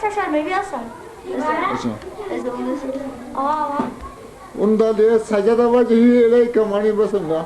şaşar mı biliyorsun? Aa. Unda diye sajada vajhi ilayka mani basında.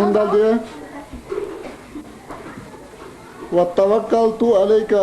unda diye wa tawakkaltu alayka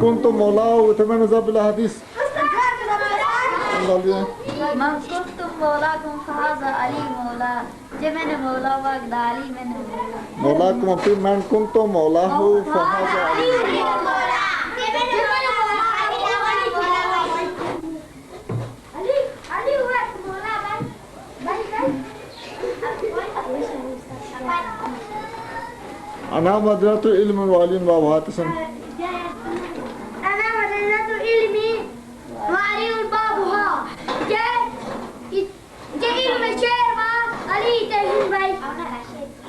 kuntu maulahu utamana zabil hadis unda diye من كنتم مولاكم فهذا علي مولا جمن مولا وقد علي من مولا مولاكم في من kuntu maulahu fahaza ali أنا مدرسة علم والين وابهاتسن أنا مدرسة علمي وعلي بابها جاء علم الشعر علي تهين باي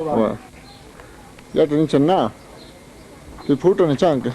Wah, ya tadi cenna, di foto ni canggih.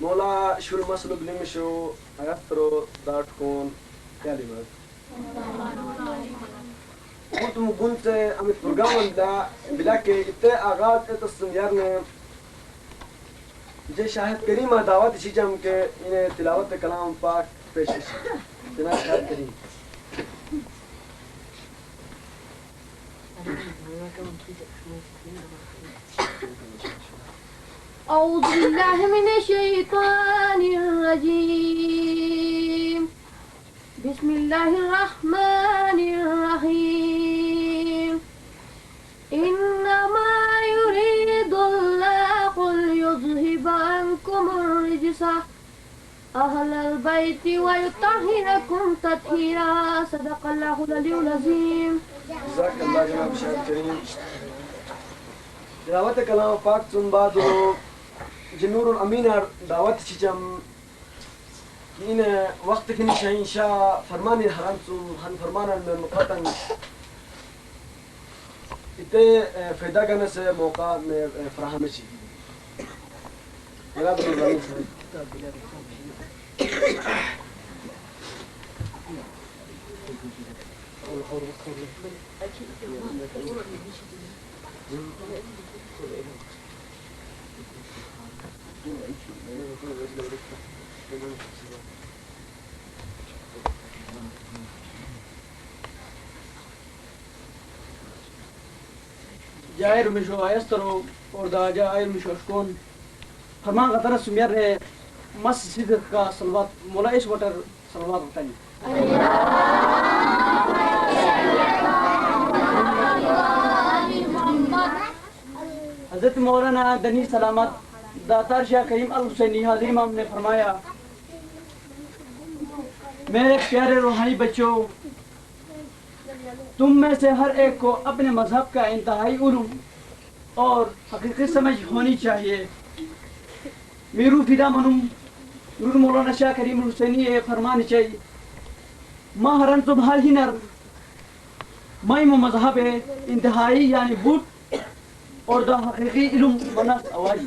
مولا شو المسلوب لمشو أغفرو دارتكون كلمة كنت أمت برقاون دا بلاكي إتى أغاد إتصنيارنا جي شاهد كريمة دعوات شجم کے إنه تلاوت كلام پاک پیشش جناب شاهد كريم أعوذ بالله من الشيطان الرجيم بسم الله الرحمن الرحيم إنما يريد الله ليذهب عنكم الرجس أهل البيت ويطهركم تطهيرا صدق الله العلي العظيم جزاك الله جناب شاهد كريم تلاوت كلام پاک سن بعدو جنور الأمين دعوت شجم إن وقت كني شاء إن شاء فرماني الحرام سن هن فرمان المقطن إتى فدا كنا سے موقع میں فراہم شي لگا دو جاير مشو يسترو وردا جاير مشو شكون فرمان قطر سمير مس سيد کا صلوات مولا ايش وتر صلوات بتاني حضرت مولانا دنی سلامت داتار شاہ کریم الحسینی حاضر امام نے فرمایا میرے پیارے روحانی بچوں تم میں سے ہر ایک کو اپنے مذہب کا انتہائی علم اور حقیقی سمجھ ہونی چاہیے میرو فدا منم نور مولانا شاہ کریم الحسینی یہ فرمانی چاہیے ماہرن تمہار ہی نر مائم مذہب انتہائی یعنی بوٹ اور دا حقیقی علم منس اوائی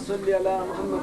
صلي على محمد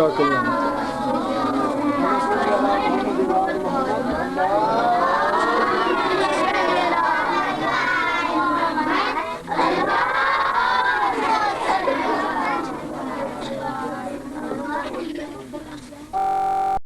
جزاك الله.